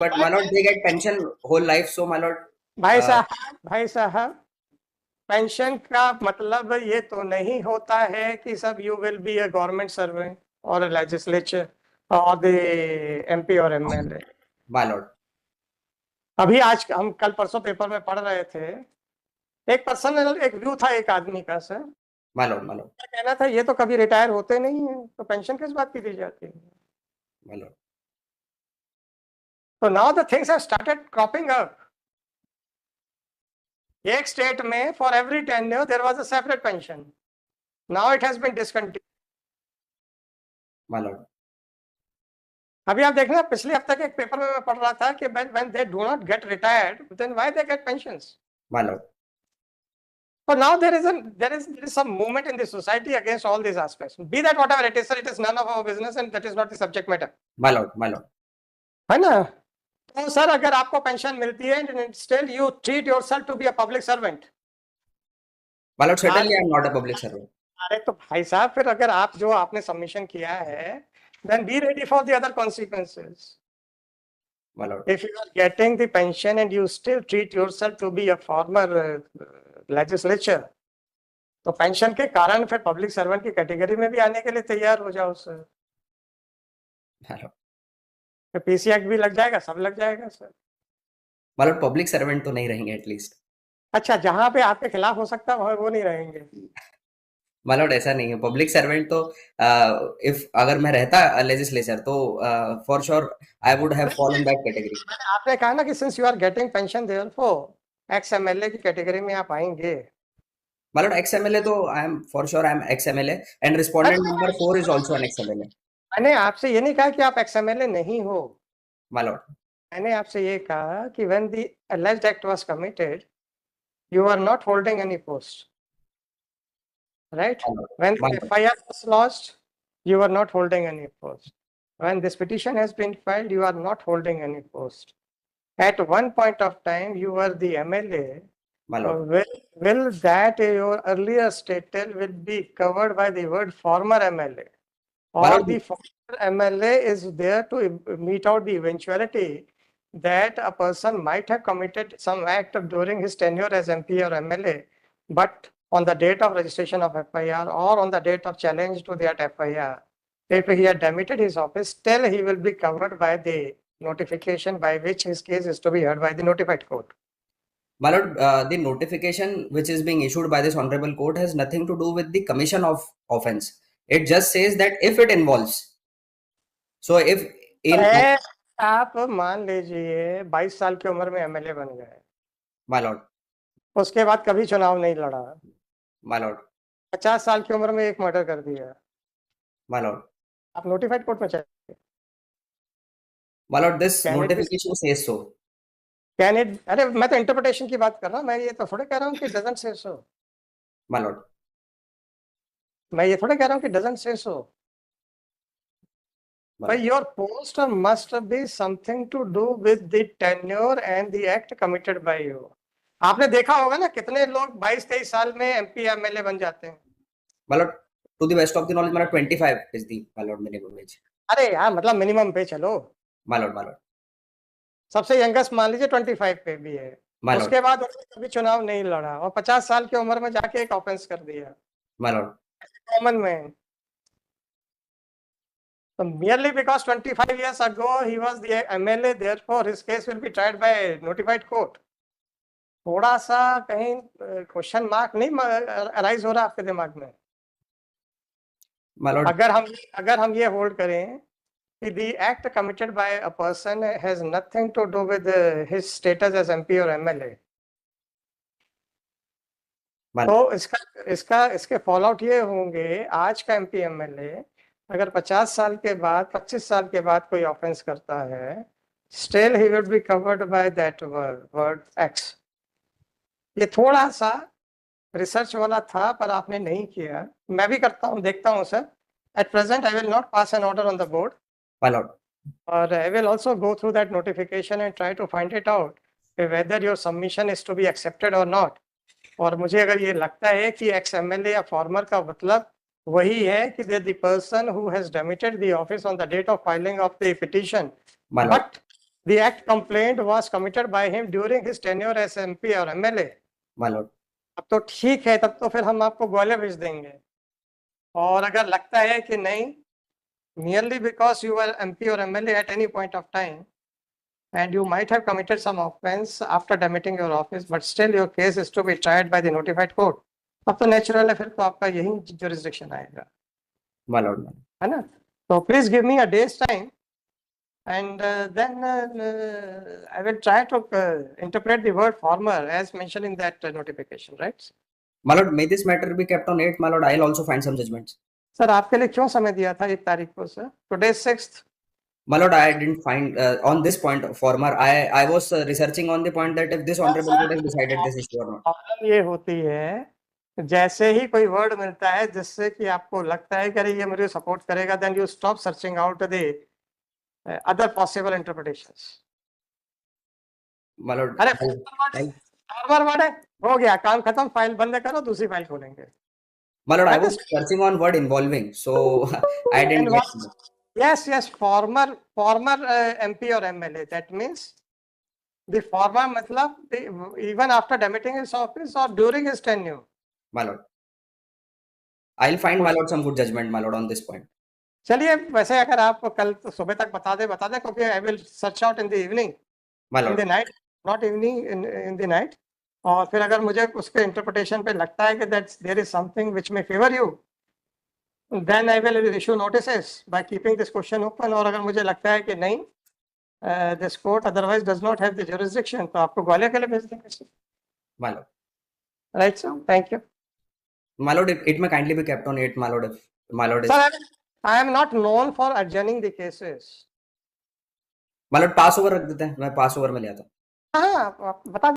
But my lord, they get pension whole life, so my lord. भाई साहब, pension का मतलब ये तो नहीं होता है कि सब you will be a government servant और लेजिस्लेचर और द एमपी और एमएलए। My lord. अभी आज हम कल परसों पेपर में पढ़ रहे थे, एक पर्सनल एक व्यू था एक आदमी का sir. My lord, my lord. क्या कहना था, ये तो कभी रिटायर होते नहीं है तो पेंशन किस बात की दी जाती है। My lord. तो now the things have started cropping up. एक स्टेट में for every tenure there was a separate pension, now it has been discontinued. My lord. अभी आप देखना, पिछले हफ्ते के एक पेपर में मैं पढ़ रहा था कि when they do not get retired, then why they get pensions? My lord. So now there is some movement in the society against all these aspects. Be that whatever it is, sir, it is none of our business and that is not the subject matter. My lord, my lord. है ना? तो sir अगर आपको pension मिलती है and still you treat yourself to be a public servant. My lord, certainly I am not a public servant. अरे तो भाई साहब, फिर अगर आप जो आपने सबमिशन किया है, then be ready for the other consequences. My lord. If you are getting the pension and you still treat yourself to be a former legislature, तो पेंशन के कारण फिर पब्लिक सर्वेंट की कैटेगरी में भी आने के लिए तैयार हो जाओ सर। My lord. फिर पीसी एक्ट भी लग जाएगा, सब लग जाएगा sir. My lord, public servant तो नहीं रहेंगे एटलीस्ट। अच्छा, जहां पे आपके खिलाफ हो सकता है वो नहीं रहेंगे। My lord, ऐसा नहीं है, पब्लिक सर्वेंट तो इफ अगर मैं रहता लेजिस्लेचर तो for sure I would have fall in that category. आपने कहा ना कि since you are getting pension therefore ex MLA की कैटेगरी में आप आएंगे। My lord, ex-MLA तो I am for sure I am ex-MLA and respondent number 4 is also an ex-MLA। मैंने आपसे ये नहीं कहा कि आप एक्स एमएलए नहीं हो। My lord. मैंने आपसे ये कहा कि when the alleged act was committed, you are not holding any post, right? My lord. When My the lord. FIR was lodged, you are not holding any post. When this petition has been filed, you are not holding any post. At one point of time, you were the MLA. My lord. Will that your earlier statement will be covered by the word former MLA? My Or lord. the former MLA is there to meet out the eventuality that a person might have committed some act during his tenure as MP or MLA, but on the date of registration of FIR or on the date of challenge to that FIR, if he had demitted his office, still he will be covered by the notification by which his case is to be heard by the notified court. My lord, the notification which is being issued by this honorable court has nothing to do with the commission of offense. It just says that if it involves. So if in आप मान लीजिए 22 साल की उम्र में MLA बन गए, my lord, उसके बाद कभी चुनाव नहीं लड़ा, my lord, 50 साल की उम्र में एक मर्डर कर दिया, my lord, आप नोटिफाइड कोर्ट में चले। my lord, this can it notification says so. Can it अरे मैं तो इंटरप्रिटेशन की बात कर रहा हूँ, मैं ये तो थोड़े कह रहा हूँ कि doesn't say so. My lord. मैं ये थोड़े कह रहा हूँ कि doesn't say so. My But lord. your post must be something to do with the tenure and the act committed by you. आपने देखा होगा ना कितने लोग 22-23 साल में एमपी एमएलए बन जाते हैं। My lord, to the best of the knowledge, my lord, 25 is the my lord minimum age. अरे यार मतलब मिनिमम पे चलो। My lord, my lord. सबसे यंगेस्ट मान लीजिए 25 पे भी है। My lord. उसके बाद उसने कभी चुनाव नहीं लड़ा और 50 साल की उम्र में जाके एक ऑफेंस कर दिया। My lord. Common man. So merely because 25 years ago he was the MLA, therefore his case will be tried by notified court. थोड़ा सा कहीं क्वेश्चन मार्क नहीं अराइज हो रहा आपके दिमाग में? My lord. अगर हम ये होल्ड करें कि the act committed by a person has nothing to do with his status as MP or MLA, तो इसके फॉल आउट ये होंगे, आज का MP MLA अगर 50 साल के बाद 25 साल के बाद कोई ऑफेंस करता है, still he will be covered by that word x. ये थोड़ा सा रिसर्च वाला था पर आपने नहीं किया, मैं भी करता हूँ, देखता हूँ sir. At present I will not pass an order on the board, My lord. और I will also go through that notification and try to find it out whether your submission is to be accepted or not. और मुझे अगर ये लगता है कि ex MLA या farmer का मतलब वही है कि the person who has demitted the office on the date of filing of the petition, My lord. But the act complaint was committed by him during his tenure as MP or MLA. my lord. अब तो ठीक है, तब तो फिर हम आपको ग्वालियर भेज देंगे। और अगर लगता है कि नहीं, merely because you were MP or MLA at any point of time and you might have committed some offense after demitting your office, but still your case is to be tried by the notified court, अब तो natural है, फिर तो आपका यही jurisdiction आएगा, My lord, my lord. है ना? तो please give me a days time and then I will try to interpret the word former as mentioned in that notification, right? My lord, may this matter be kept on 8th, my lord. I'll also find some judgments. Sir आपके लिए क्यों समय दिया था 1 तारीख को sir? Today is 6th. My lord, I didn't find on this point former. I was researching on the point that if this honorable court has decided this issue or not. Problem ये होती है, जैसे ही कोई word मिलता है जिससे कि आपको लगता है कि अरे ये मुझे सपोर्ट करेगा, then you stop searching out the other possible interpretations. My lord, अरे I'll- फॉर्मर वर्ड है, हो गया, काम खत्म, फाइल बंद करो, दूसरी फाइल खोलेंगे। my lord, I That was is- searching on word involving, so I didn't get. Yes, former MP or MLA. That means the former matlab even after demitting his office or during his tenure. My lord, I'll find my lord some good judgment, my lord, on this point. चलिए, वैसे अगर आप कल सुबह तक बता दे क्योंकि I will search out in the evening, My in lord, the night, not evening, in the night. और फिर अगर मुझे उसके इंटरप्रिटेशन पे लगता है कि that's there is something which may favour you, then I will issue notices by keeping this question open. और अगर मुझे लगता है कि नहीं, this court otherwise does not have the jurisdiction, तो आपको ग्वालियर के लिए भेज देंगे। my lord. Right sir, thank you. My lord, it may kindly be kept on 8th, my lord, if my lord is. Sir, I am not known for adjourning the cases. My lord, pass over रख देते हैं, मैं pass over में ले आता हूँ. हाँ, आप बता